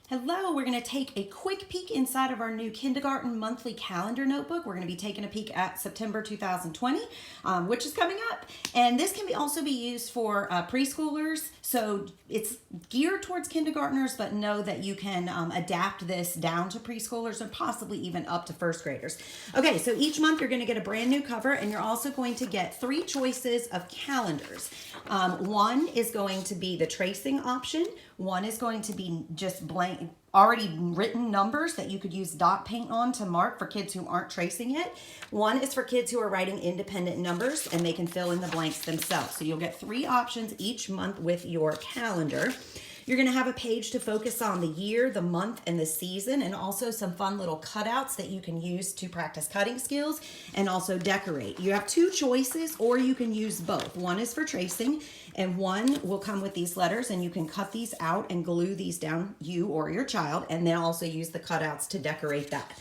Hello, we're going to take a quick peek inside of our new kindergarten monthly calendar notebook. We're going to be taking a peek at September 2020, which is coming up. And this can also be used for preschoolers. So it's geared towards kindergartners, but know that you can adapt this down to preschoolers and possibly even up to first graders. Okay, so each month you're going to get a brand new cover, and you're also going to get 3 choices of calendars. One is going to be the tracing option. One is going to be just blank, already written numbers that you could use dot paint on to mark for kids who aren't tracing it. One is for kids who are writing independent numbers and they can fill in the blanks themselves. So you'll get 3 options each month with your calendar. You're going to have a page to focus on the year, the month, and the season, and also some fun little cutouts that you can use to practice cutting skills and also decorate. You have 2 choices, or you can use both. One is for tracing, and one will come with these letters, and you can cut these out and glue these down, you or your child, and then also use the cutouts to decorate that.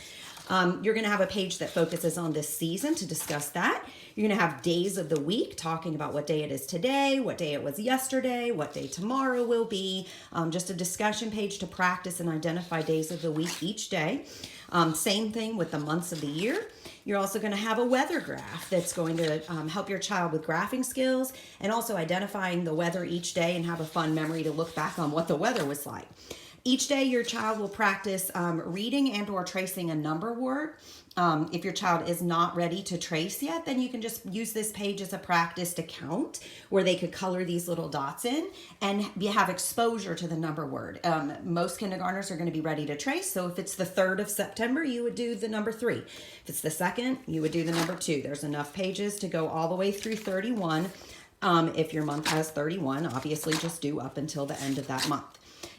You're going to have a page that focuses on this season to discuss that. You're going to have days of the week talking about what day it is today, what day it was yesterday, what day tomorrow will be. Just a discussion page to practice and identify days of the week each day. Same thing with the months of the year. You're also going to have a weather graph that's going to help your child with graphing skills and also identifying the weather each day and have a fun memory to look back on what the weather was like. Each day your child will practice reading and or tracing a number word. If your child is not ready to trace yet, then you can just use this page as a practice to count, where they could color these little dots in and have exposure to the number word. Most kindergartners are going to be ready to trace, so if it's the 3rd of September, you would do the number 3. If it's the 2nd, you would do the number 2. There's enough pages to go all the way through 31. If your month has 31, obviously just do up until the end of that month.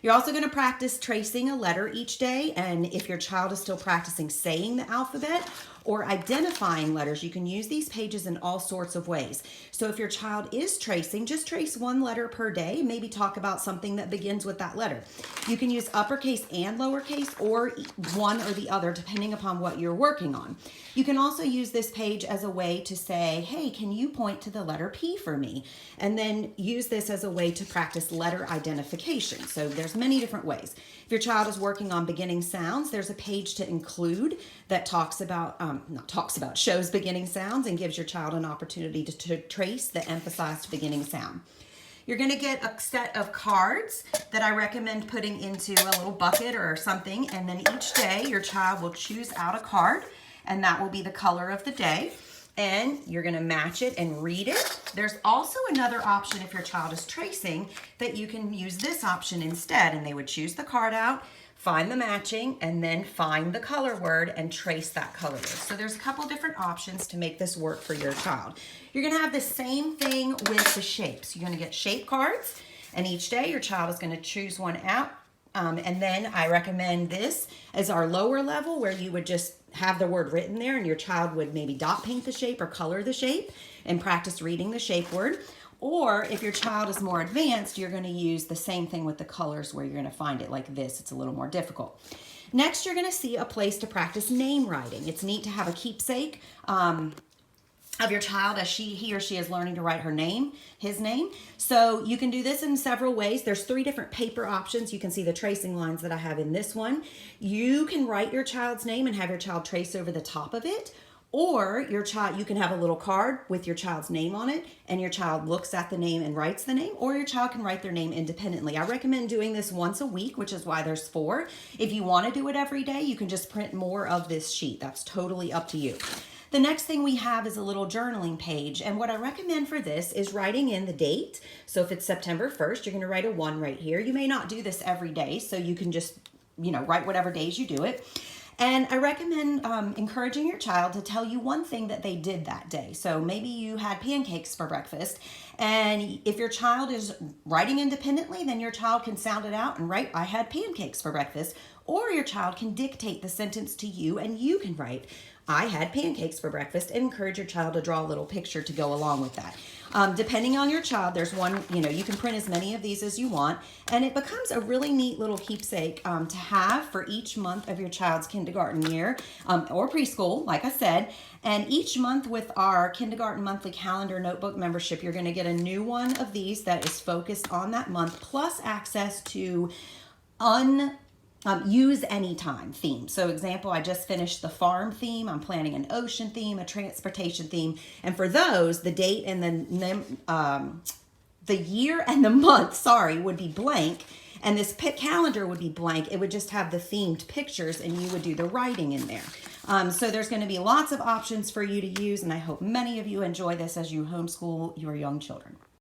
You're also going to practice tracing a letter each day, and if your child is still practicing saying the alphabet or identifying letters, you can use these pages in all sorts of ways. So if your child is tracing, just trace 1 letter per day, maybe talk about something that begins with that letter. You can use uppercase and lowercase, or one or the other, depending upon what you're working on. You can also use this page as a way to say, hey, can you point to the letter P for me? And then use this as a way to practice letter identification. So there's many different ways. If your child is working on beginning sounds, there's a page to include that shows beginning sounds and gives your child an opportunity to trace the emphasized beginning sound. You're going to get a set of cards that I recommend putting into a little bucket or something, and then each day your child will choose out a card, and that will be the color of the day. And you're going to match it and read it. There's also another option if your child is tracing that you can use this option instead, and they would choose the card out, find the matching, and then find the color word and trace that color word. So there's a couple different options to make this work for your child. You're going to have the same thing with the shapes. You're going to get shape cards, and each day your child is going to choose one out. And then I recommend this as our lower level, where you would just have the word written there and your child would maybe dot paint the shape or color the shape and practice reading the shape word. Or if your child is more advanced, you're going to use the same thing with the colors, where you're going to find it like this. It's a little more difficult. Next, you're going to see a place to practice name writing. It's neat to have a keepsake of your child as he or she is learning to write his name. So you can do this in several ways. There's 3 different paper options. You can see the tracing lines that I have in this one. You can write your child's name and have your child trace over the top of it. Or you can have a little card with your child's name on it, and your child looks at the name and writes the name, or your child can write their name independently. I recommend doing this once a week, which is why there's 4. If you want to do it every day, you can just print more of this sheet. That's totally up to you. The next thing we have is a little journaling page, and what I recommend for this is writing in the date. So if it's September 1st, you're going to write a 1 right here. You may not do this every day, so you can just, write whatever days you do it. And I recommend encouraging your child to tell you one thing that they did that day. So maybe you had pancakes for breakfast, and if your child is writing independently, then your child can sound it out and write, I had pancakes for breakfast. Or your child can dictate the sentence to you and you can write, I had pancakes for breakfast, and encourage your child to draw a little picture to go along with that. Depending on your child, there's one, you can print as many of these as you want, and it becomes a really neat little keepsake to have for each month of your child's kindergarten year or preschool, like I said. And each month with our kindergarten monthly calendar notebook membership, you're going to get a new one of these that is focused on that month, plus access to use anytime theme. So example, I just finished the farm theme. I'm planning an ocean theme, a transportation theme. And for those, the date and the year and the month, sorry, would be blank. And this calendar would be blank. It would just have the themed pictures and you would do the writing in there. So there's going to be lots of options for you to use. And I hope many of you enjoy this as you homeschool your young children.